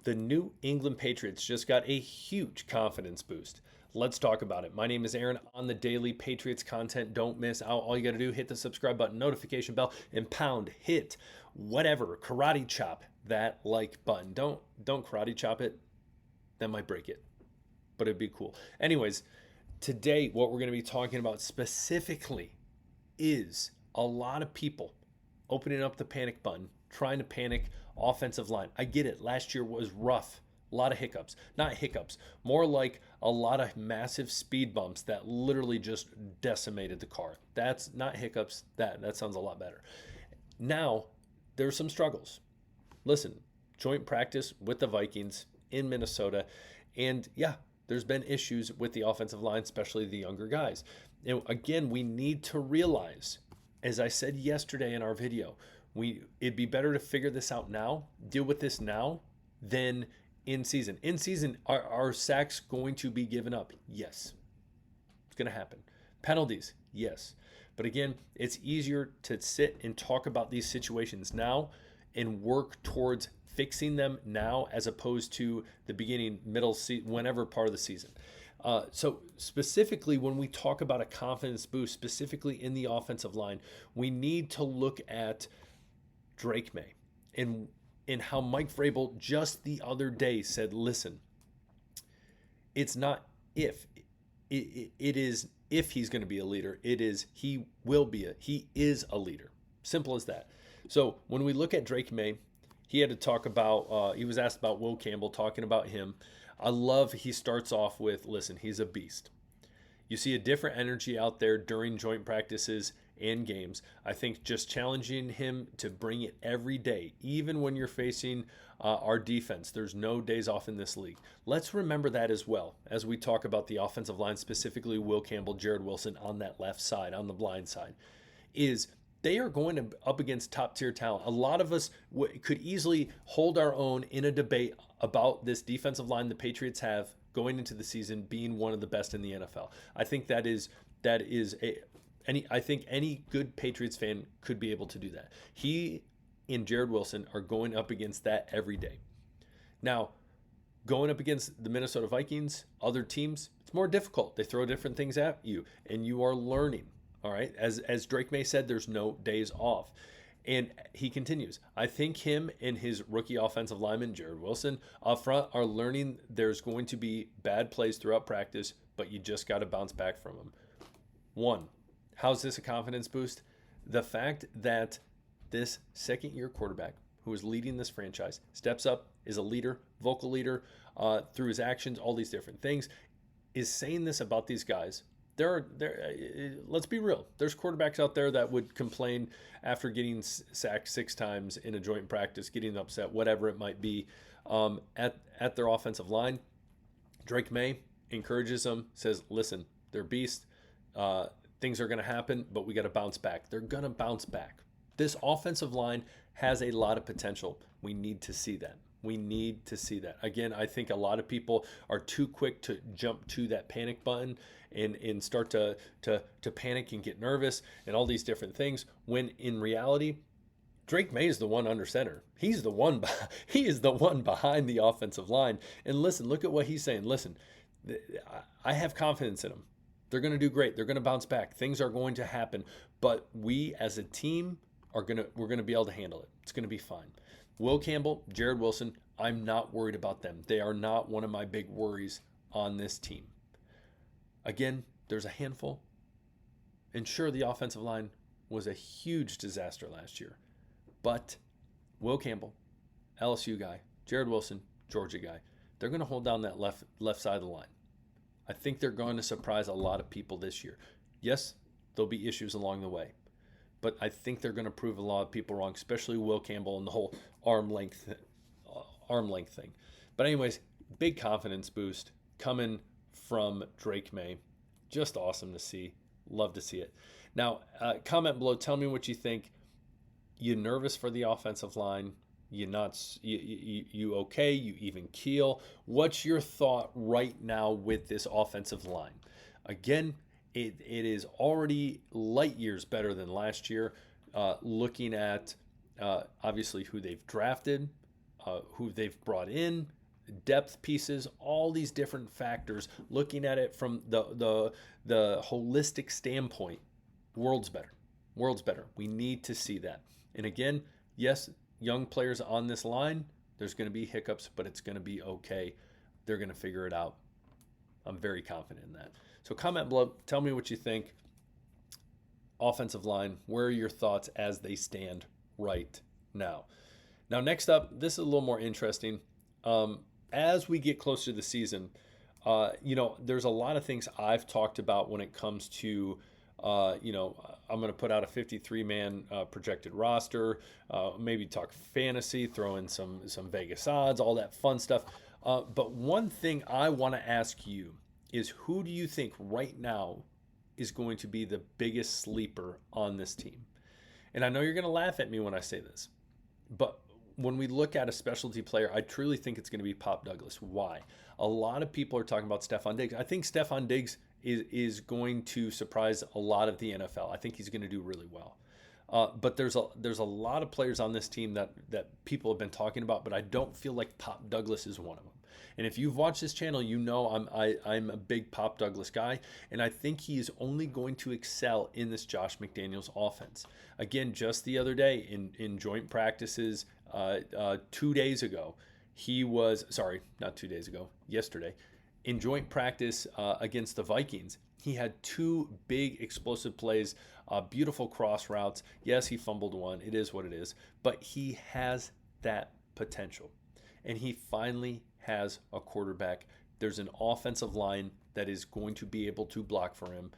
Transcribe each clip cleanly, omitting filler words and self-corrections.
The New England Patriots just got a huge confidence boost. Let's talk about it. My name is Aaron on the daily Patriots content. Don't miss out. All you got to do, hit the subscribe button, notification bell, and pound, hit whatever, karate chop that like button. Don't karate chop it. That might break it, but it'd be cool. Anyways, today what we're going to be talking about specifically is a lot of people opening up the panic button, trying to panic offensive line. I get it. Last year was rough. A lot of hiccups. Not hiccups, more like a lot of massive speed bumps that literally just decimated the car. That's not hiccups. That sounds a lot better. Now, there's some struggles. Listen, joint practice with the Vikings in Minnesota, and yeah, there's been issues with the offensive line, especially the younger guys. And again, we need to realize, as I said yesterday in our video, it'd be better to figure this out now, deal with this now, than in season. In season, are sacks going to be given up? Yes. It's going to happen. Penalties? Yes. But again, it's easier to sit and talk about these situations now and work towards fixing them now as opposed to the beginning, middle, whenever part of the season. So specifically, when we talk about a confidence boost, specifically in the offensive line, we need to look at Drake May and how Mike Vrabel just the other day said, listen, it's not if, it is if he's going to be a leader. It is he is a leader. Simple as that. So when we look at Drake May, he had to talk about, he was asked about Will Campbell, talking about him. I love he starts off with, listen, he's a beast. You see a different energy out there during joint practices and games. I think just challenging him to bring it every day, even when you're facing our defense. There's no days off in this league. Let's remember that as well as we talk about the offensive line, specifically Will Campbell, Jared Wilson on that left side, on the blind side, is they are going up against top tier talent. A lot of us could easily hold our own in a debate about this defensive line the Patriots have going into the season being one of the best in the NFL. I think I think any good Patriots fan could be able to do that. He and Jared Wilson are going up against that every day. Now, going up against the Minnesota Vikings, other teams, it's more difficult. They throw different things at you, and you are learning. All right. As Drake May said, there's no days off. And he continues, I think him and his rookie offensive lineman, Jared Wilson, up front are learning there's going to be bad plays throughout practice, but you just got to bounce back from them. One, how's this a confidence boost? The fact that this second-year quarterback who is leading this franchise steps up, is a leader, vocal leader, through his actions, all these different things, is saying this about these guys. Let's be real. There's quarterbacks out there that would complain after getting sacked 6 times in a joint practice, getting upset, whatever it might be, at their offensive line. Drake May encourages them, says, listen, they're beasts. Things are going to happen, but we got to bounce back. They're going to bounce back. This offensive line has a lot of potential. We need to see that. We need to see that. Again, I think a lot of people are too quick to jump to that panic button and start to panic and get nervous and all these different things, when in reality, Drake May is the one under center. He is the one behind the offensive line. And listen, look at what he's saying. Listen, I have confidence in them. They're going to do great. They're going to bounce back. Things are going to happen. But we as a team we're going to be able to handle it. It's going to be fine. Will Campbell, Jared Wilson, I'm not worried about them. They are not one of my big worries on this team. Again, there's a handful. And sure, the offensive line was a huge disaster last year. But Will Campbell, LSU guy, Jared Wilson, Georgia guy, they're going to hold down that left side of the line. I think they're going to surprise a lot of people this year. Yes, there'll be issues along the way, but I think they're going to prove a lot of people wrong, especially Will Campbell and the whole arm length thing. But anyways, big confidence boost coming from Drake May. Just awesome to see. Love to see it. Now, comment below. Tell me what you think. You nervous for the offensive line? You okay? You even keel? What's your thought right now with this offensive line? Again, it is already light years better than last year. Looking at obviously who they've drafted, who they've brought in, depth pieces, all these different factors. Looking at it from the holistic standpoint, world's better. World's better. We need to see that. And again, yes, young players on this line, there's going to be hiccups, but it's going to be okay. They're going to figure it out. I'm very confident in that. So comment below. Tell me what you think. Offensive line, where are your thoughts as they stand right now? Now, next up, this is a little more interesting. As we get closer to the season, there's a lot of things I've talked about when it comes to, I'm going to put out a 53-man projected roster, maybe talk fantasy, throw in some Vegas odds, all that fun stuff. But one thing I want to ask you is, who do you think right now is going to be the biggest sleeper on this team? And I know you're going to laugh at me when I say this, but when we look at a specialty player, I truly think it's going to be Pop Douglas. Why? A lot of people are talking about Stefon Diggs. I think Stefon Diggs is going to surprise a lot of the NFL. I think he's going to do really well. But there's a lot of players on this team that people have been talking about, but I don't feel like Pop Douglas is one of them. And if you've watched this channel, you know I'm a big Pop Douglas guy, and I think he is only going to excel in this Josh McDaniels offense. Again, just the other day in joint practices, 2 days ago, yesterday, in joint practice against the Vikings, he had 2 big explosive plays, beautiful cross routes. Yes, he fumbled one. It is what it is. But he has that potential. And he finally has a quarterback. There's an offensive line that is going to be able to block for him.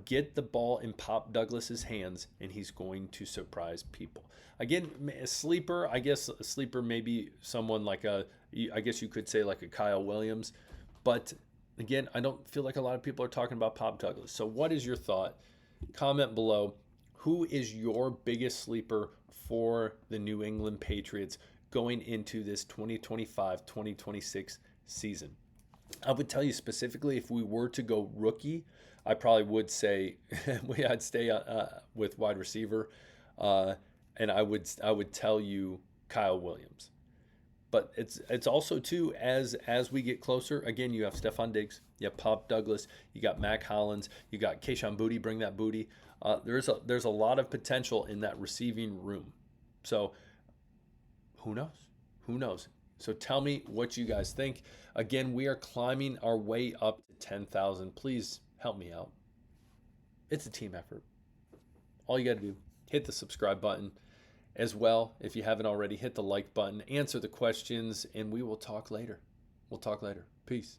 Get the ball in Pop Douglas's hands, and he's going to surprise people. Again, a sleeper, I guess a sleeper may be someone like I guess you could say like a Kyle Williams. But again, I don't feel like a lot of people are talking about Pop Douglas. So what is your thought? Comment below. Who is your biggest sleeper for the New England Patriots going into this 2025-2026 season? I would tell you specifically, if we were to go rookie, I probably would say I'd stay with wide receiver, and I would tell you Kyle Williams. But it's also too, as we get closer, again, you have Stefon Diggs, you have Pop Douglas, you got Mac Hollins, you got Kayshon Boutte, bring that booty. There's a lot of potential in that receiving room. So who knows? Who knows? So tell me what you guys think. Again, we are climbing our way up to 10,000. Please help me out. It's a team effort. All you got to do, hit the subscribe button. As well, if you haven't already, hit the like button, answer the questions, and we will talk later. Peace.